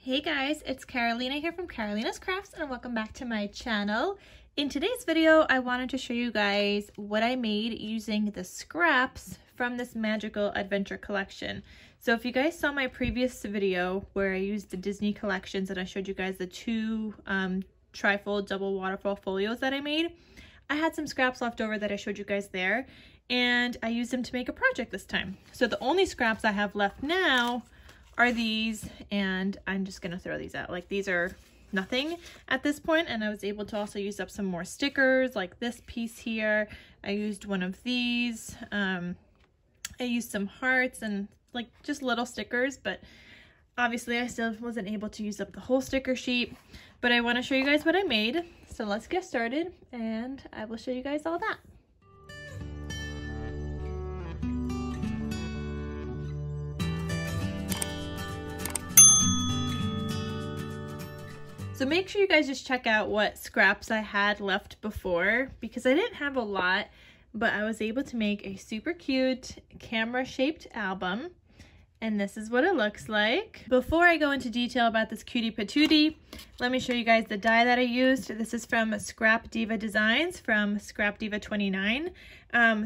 Hey guys, it's Carolina here from KarolinasKrafts and welcome back to my channel. In today's video, I wanted to show you guys what I made using the scraps from this magical adventure collection. So if you guys saw my previous video where I used the Disney collections and I showed you guys the two trifold double waterfall folios that I made, I had some scraps left over that I showed you guys there and I used them to make a project this time. So the only scraps I have left now are these, and I'm just gonna throw these out. Like, these are nothing at this point, and I was able to also use up some more stickers like this piece here. I used one of these. I used some hearts and like just little stickers, but obviously I still wasn't able to use up the whole sticker sheet, but I want to show you guys what I made. So let's get started and I will show you guys all that. So make sure you guys just check out what scraps I had left before, because I didn't have a lot, but I was able to make a super cute camera shaped album. And this is what it looks like. Before I go into detail about this cutie patootie, let me show you guys the die that I used. This is from ScrapDivaDesigns from ScrapDiva29.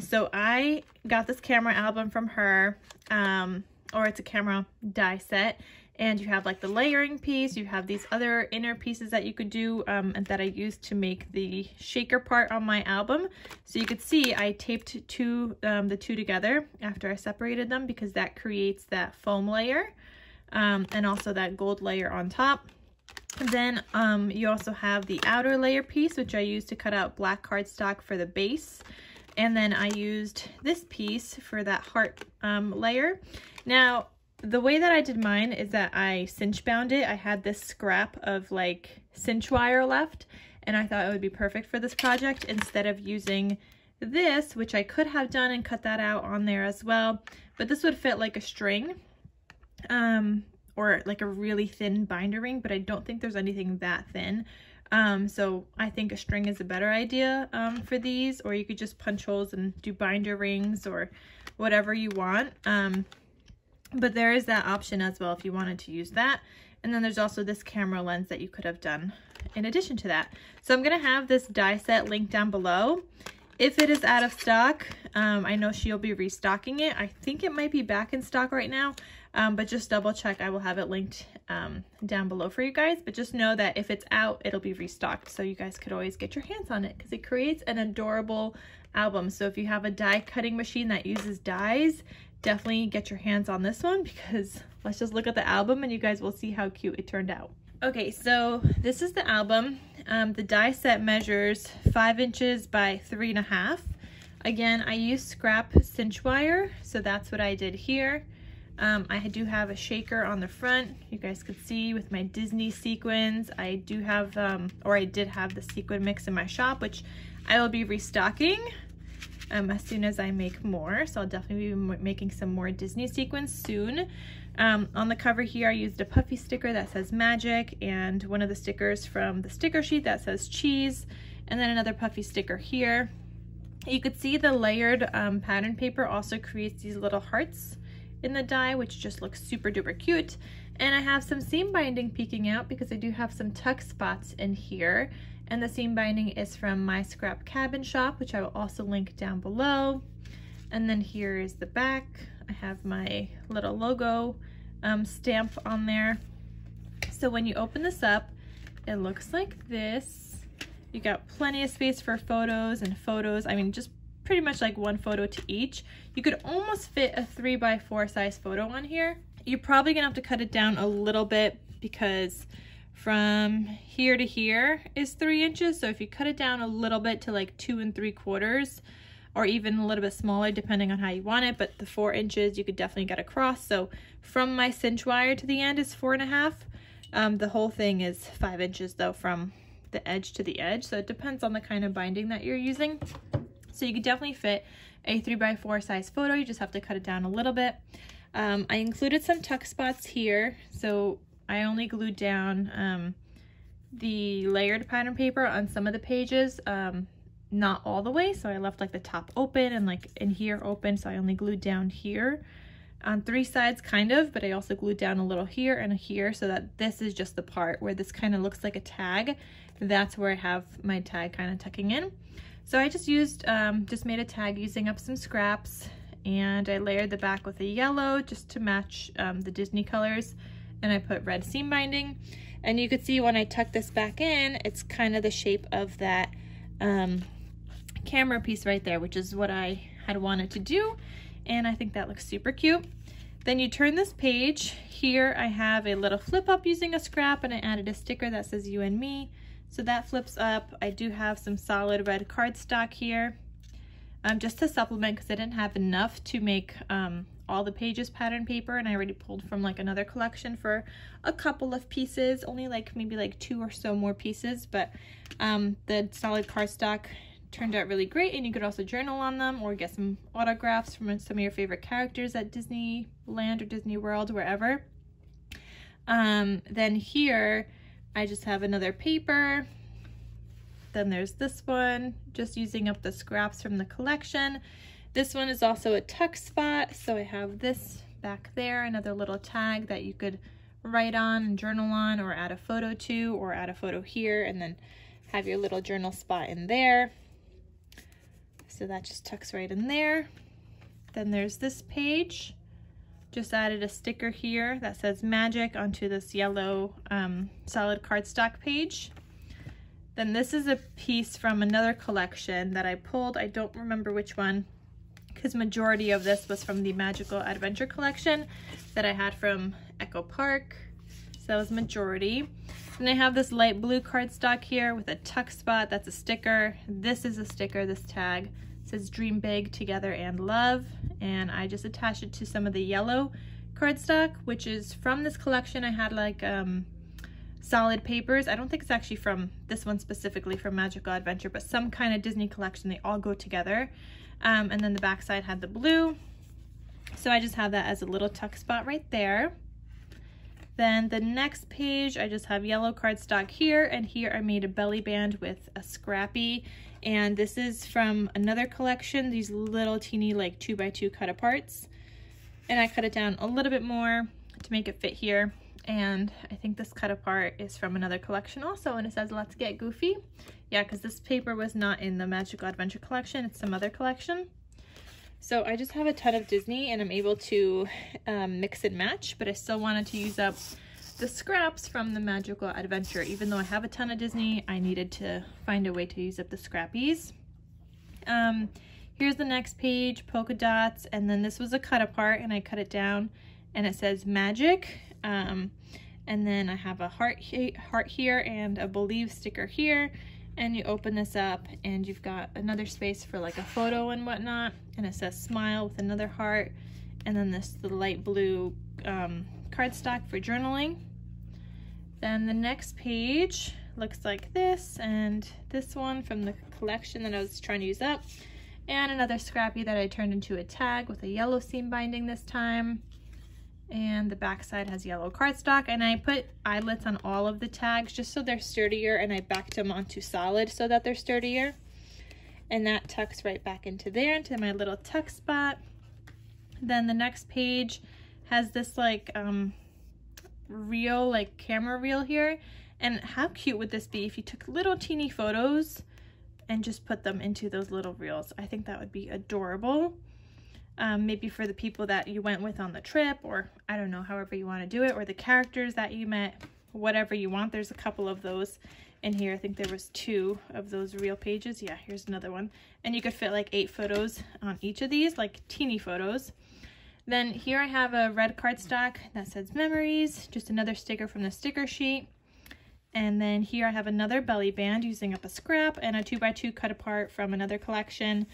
So I got this camera album from her, or it's a camera die set. And you have like the layering piece, you have these other inner pieces that you could do and that I used to make the shaker part on my album. So you could see I taped the two together after I separated them, because that creates that foam layer and also that gold layer on top. And then you also have the outer layer piece, which I used to cut out black cardstock for the base. And then I used this piece for that heart layer. Now, the way that I did mine is that I cinch bound it. I had this scrap of like cinch wire left, and I thought it would be perfect for this project instead of using this, which I could have done and cut that out on there as well. But this would fit like a string or like a really thin binder ring, but I don't think there's anything that thin. So I think a string is a better idea for these, or you could just punch holes and do binder rings or whatever you want. But there is that option as well if you wanted to use that. And then there's also this camera lens that you could have done in addition to that. So I'm going to have this die set linked down below. If it is out of stock, I know she'll be restocking it. I think it might be back in stock right now, but just double check. I will have it linked down below for you guys. But just know that if it's out, it'll be restocked. So you guys could always get your hands on it, because it creates an adorable album. So if you have a die cutting machine that uses dies, definitely get your hands on this one, because let's just look at the album and you guys will see how cute it turned out. Okay, so this is the album. The die set measures 5 inches by 3.5. Again, I used scrap cinch wire, so that's what I did here. I do have a shaker on the front. You guys could see with my Disney sequins. I do have, or I did have the sequin mix in my shop, which I will be restocking as soon as I make more. So I'll definitely be making some more Disney sequins soon. On the cover here, I used a puffy sticker that says magic, and one of the stickers from the sticker sheet that says cheese, and then another puffy sticker here. You could see the layered pattern paper also creates these little hearts in the die, which just looks super duper cute. And I have some seam binding peeking out because I do have some tuck spots in here. And the seam binding is from my scrap cabin shop, which I will also link down below. And then here is the back. I have my little logo stamp on there. So when you open this up, it looks like this. You got plenty of space for photos and photos. I mean, just pretty much like one photo to each. You could almost fit a 3x4 size photo on here. You're probably gonna have to cut it down a little bit, because from here to here is 3 inches. So if you cut it down a little bit to like 2 3/4, or even a little bit smaller depending on how you want it, but the 4 inches you could definitely get across. So from my cinch wire to the end is 4.5. The whole thing is 5 inches though, from the edge to the edge. So it depends on the kind of binding that you're using. So you could definitely fit a 3x4 size photo. You just have to cut it down a little bit. I included some tuck spots here. So I only glued down the layered pattern paper on some of the pages, not all the way. So I left like the top open and like in here open. So I only glued down here. on 3 sides kind of, but I also glued down a little here and here so that this is just the part where this kind of looks like a tag. That's where I have my tag kind of tucking in. So I just used, just made a tag using up some scraps, and I layered the back with a yellow just to match the Disney colors, and I put red seam binding. And you could see when I tuck this back in, it's kind of the shape of that camera piece right there, which is what I had wanted to do, and I think that looks super cute. Then you turn this page. Here I have a little flip up using a scrap, and I added a sticker that says you and me. So that flips up. I do have some solid red cardstock here, just to supplement because I didn't have enough to make all the pages pattern paper, and I already pulled from like another collection for a couple of pieces, only like maybe like 2 or so more pieces, but the solid cardstock turned out really great, and you could also journal on them or get some autographs from some of your favorite characters at Disneyland or Disney World, wherever. Then here I just have another paper. Then there's this one, just using up the scraps from the collection. This one is also a tuck spot, so I have this back there, another little tag that you could write on and journal on, or add a photo to, or add a photo here, and then have your little journal spot in there. So that just tucks right in there. Then there's this page. Just added a sticker here that says magic onto this yellow solid cardstock page. Then this is a piece from another collection that I pulled. I don't remember which one, because majority of this was from the Magical Adventure collection that I had from Echo Park. So that was majority. And I have this light blue cardstock here with a tuck spot. That's a sticker. This is a sticker, this tag. It says dream big, together and love. And I just attached it to some of the yellow cardstock, which is from this collection. I had like solid papers. I don't think it's actually from this one specifically from Magical Adventure, but some kind of Disney collection. They all go together. And then the back side had the blue. So I just have that as a little tuck spot right there. Then the next page, I just have yellow cardstock here, and here I made a belly band with a Scrappy, and this is from another collection, these little teeny like 2x2 cut aparts, and I cut it down a little bit more to make it fit here. And I think this cut apart is from another collection also, and it says let's get goofy. Yeah, because this paper was not in the Magical Adventure collection, it's some other collection. So I just have a ton of Disney, and I'm able to mix and match, but I still wanted to use up the scraps from the Magical Adventure. Even though I have a ton of Disney, I needed to find a way to use up the scrappies. Here's the next page, polka dots, and then this was a cut apart, and I cut it down, and it says magic. And then I have a heart here and a believe sticker here. And you open this up and you've got another space for like a photo and whatnot, and it says smile with another heart, and then the light blue cardstock for journaling. Then the next page looks like this, and this one from the collection that I was trying to use up, and another scrappy that I turned into a tag with a yellow seam binding this time. And the back side has yellow cardstock, and I put eyelets on all of the tags just so they're sturdier, and I backed them onto solid so that they're sturdier. And that tucks right back into there, into my little tuck spot. Then the next page has this like reel, like camera reel here. And how cute would this be if you took little teeny photos and just put them into those little reels? I think that would be adorable. Maybe for the people that you went with on the trip, or I don't know, however you want to do it, or the characters that you met, whatever you want. There's a couple of those in here. I think there was 2 of those reel pages. Yeah, here's another one. And you could fit like 8 photos on each of these, like teeny photos. Then here I have a red cardstock that says memories, just another sticker from the sticker sheet. And then here I have another belly band using up a scrap and a 2x2 cut apart from another collection,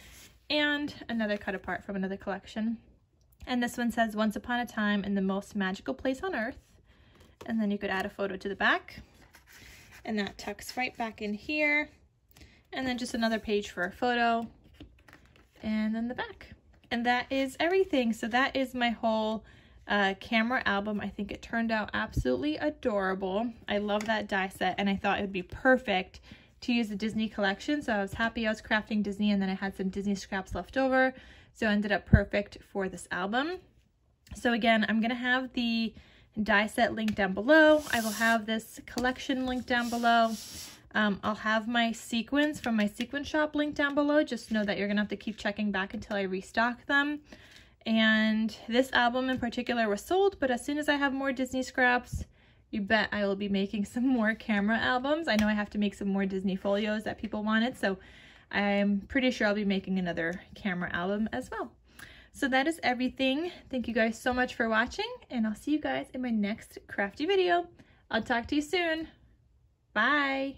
and another cut apart from another collection. And this one says once upon a time in the most magical place on earth. And then you could add a photo to the back, and that tucks right back in here. And then just another page for a photo, and then the back. And that is everything. So that is my whole camera album. I think it turned out absolutely adorable. I love that die set, and I thought it would be perfect to use the Disney collection. So I was happy I was crafting Disney, and then I had some Disney scraps left over, so it ended up perfect for this album. So again, I'm gonna have the die set link down below. I will have this collection link down below. I'll have my sequins from my sequin shop link down below. Just know that you're gonna have to keep checking back until I restock them. And this album in particular was sold, but as soon as I have more Disney scraps, you bet I will be making some more camera albums. I know I have to make some more Disney folios that people wanted, so I'm pretty sure I'll be making another camera album as well. So that is everything. Thank you guys so much for watching, and I'll see you guys in my next crafty video. I'll talk to you soon. Bye.